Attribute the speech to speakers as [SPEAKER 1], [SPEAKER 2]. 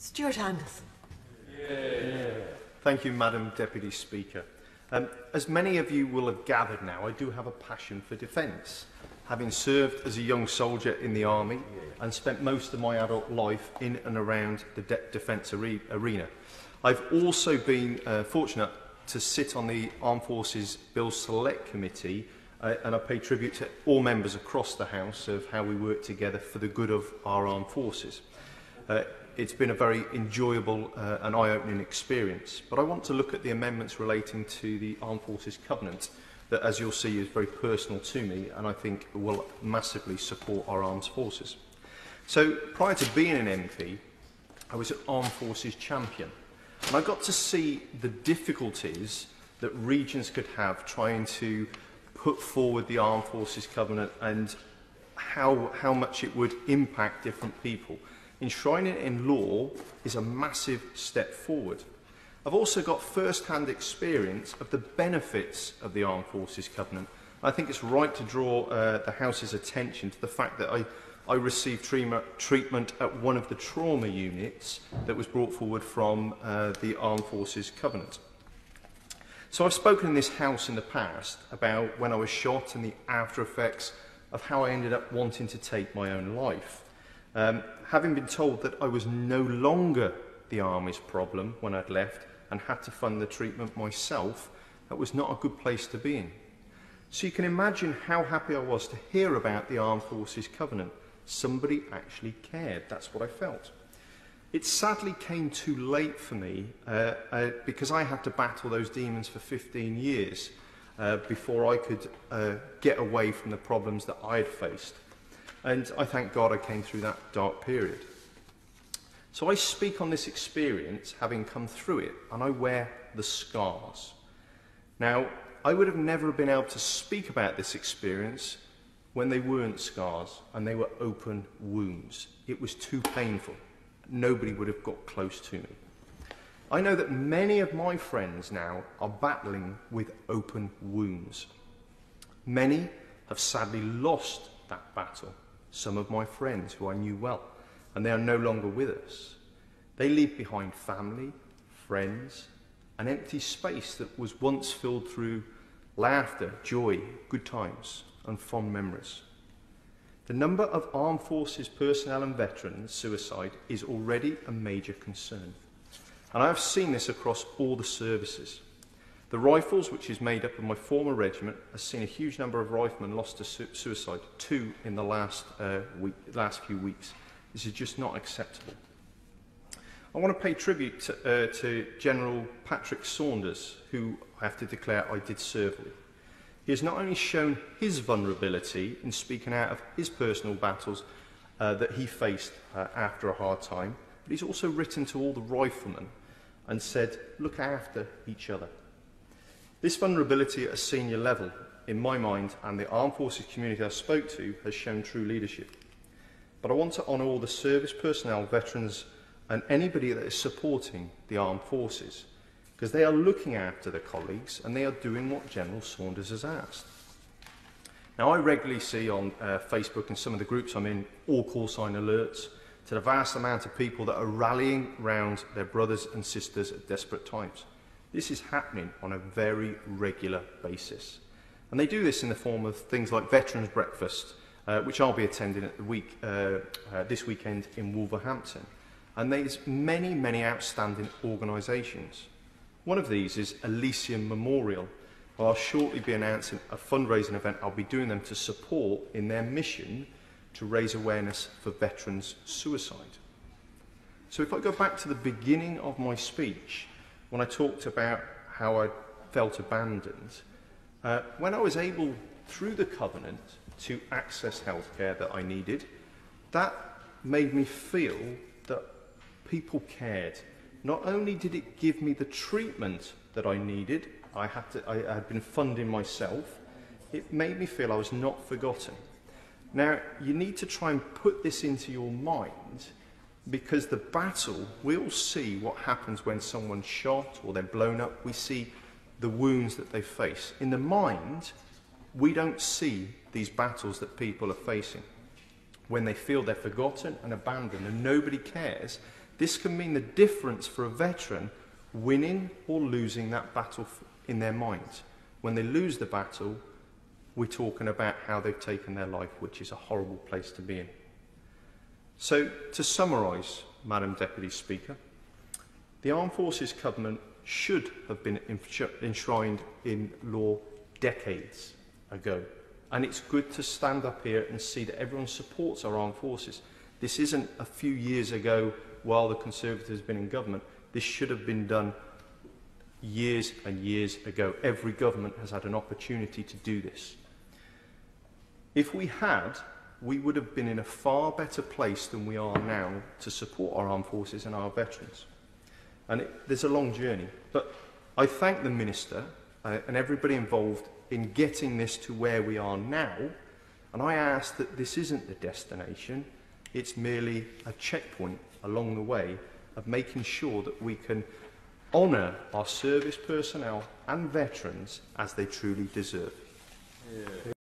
[SPEAKER 1] Stuart Anderson.
[SPEAKER 2] Yeah. Thank you, Madam Deputy Speaker. As many of you will have gathered now, I do have a passion for defence, having served as a young soldier in the army and spent most of my adult life in and around the defence arena. I've also been fortunate to sit on the Armed Forces Bill Select Committee, and I pay tribute to all members across the House of how we work together for the good of our armed forces. It's been a very enjoyable and eye-opening experience, but I want to look at the amendments relating to the Armed Forces Covenant that, as you'll see, is very personal to me and I think will massively support our armed forces. So prior to being an MP, I was an Armed Forces champion, and I got to see the difficulties that regions could have trying to put forward the Armed Forces Covenant and how much it would impact different people. Enshrining it in law is a massive step forward. I've also got first-hand experience of the benefits of the Armed Forces Covenant. I think it's right to draw the House's attention to the fact that I received treatment at one of the trauma units that was brought forward from the Armed Forces Covenant. So I've spoken in this House in the past about when I was shot and the after effects of how I ended up wanting to take my own life. Having been told that I was no longer the Army's problem when I'd left and had to fund the treatment myself, that was not a good place to be in. So you can imagine how happy I was to hear about the Armed Forces Covenant. Somebody actually cared. That's what I felt. It sadly came too late for me because I had to battle those demons for 15 years before I could get away from the problems that I had faced. And I thank God I came through that dark period. So I speak on this experience having come through it, and I wear the scars. Now, I would have never been able to speak about this experience when they weren't scars and they were open wounds. It was too painful. Nobody would have got close to me. I know that many of my friends now are battling with open wounds. Many have sadly lost that battle. Some of my friends who I knew well, and they are no longer with us. They leave behind family, friends, an empty space that was once filled through laughter, joy, good times, and fond memories. The number of armed forces personnel and veterans suicide is already a major concern, and I have seen this across all the services. The Rifles, which is made up of my former regiment, has seen a huge number of riflemen lost to suicide, 2 in the last few weeks. This is just not acceptable. I want to pay tribute to General Patrick Saunders, who I have to declare I did serve with. He has not only shown his vulnerability in speaking out of his personal battles that he faced after a hard time, but he's also written to all the riflemen and said, look after each other. This vulnerability at a senior level, in my mind, and the armed forces community I spoke to, has shown true leadership. But I want to honour all the service personnel, veterans, and anybody that is supporting the armed forces, because they are looking after their colleagues and they are doing what General Saunders has asked. Now, I regularly see on Facebook and some of the groups I'm in all call sign alerts to the vast amount of people that are rallying around their brothers and sisters at desperate times. This is happening on a very regular basis. And they do this in the form of things like Veterans Breakfast, which I'll be attending at the this weekend in Wolverhampton. And there's many, many outstanding organisations. One of these is Elysium Memorial. Well, I'll shortly be announcing a fundraising event I'll be doing them to support in their mission to raise awareness for veterans' suicide. So if I go back to the beginning of my speech, when I talked about how I felt abandoned, when I was able, through the Covenant, to access healthcare that I needed, that made me feel that people cared. Not only did it give me the treatment that I needed, I had been funding myself, it made me feel I was not forgotten. Now, you need to try and put this into your mind, because the battle, we all see what happens when someone's shot or they're blown up. We see the wounds that they face. In the mind, we don't see these battles that people are facing. When they feel they're forgotten and abandoned and nobody cares, This can mean the difference for a veteran winning or losing that battle in their minds. When they lose the battle, we're talking about how they've taken their life, which is a horrible place to be in. So, to summarise, Madam Deputy Speaker, the Armed Forces Covenant should have been enshrined in law decades ago. And it's good to stand up here and see that everyone supports our armed forces. This isn't a few years ago while the Conservatives have been in government. This should have been done years and years ago. Every government has had an opportunity to do this. If we had, we would have been in a far better place than we are now to support our armed forces and our veterans. And there's a long journey. But I thank the Minister and everybody involved in getting this to where we are now. And I ask that this isn't the destination. It's merely a checkpoint along the way of making sure that we can honour our service personnel and veterans as they truly deserve. Yeah.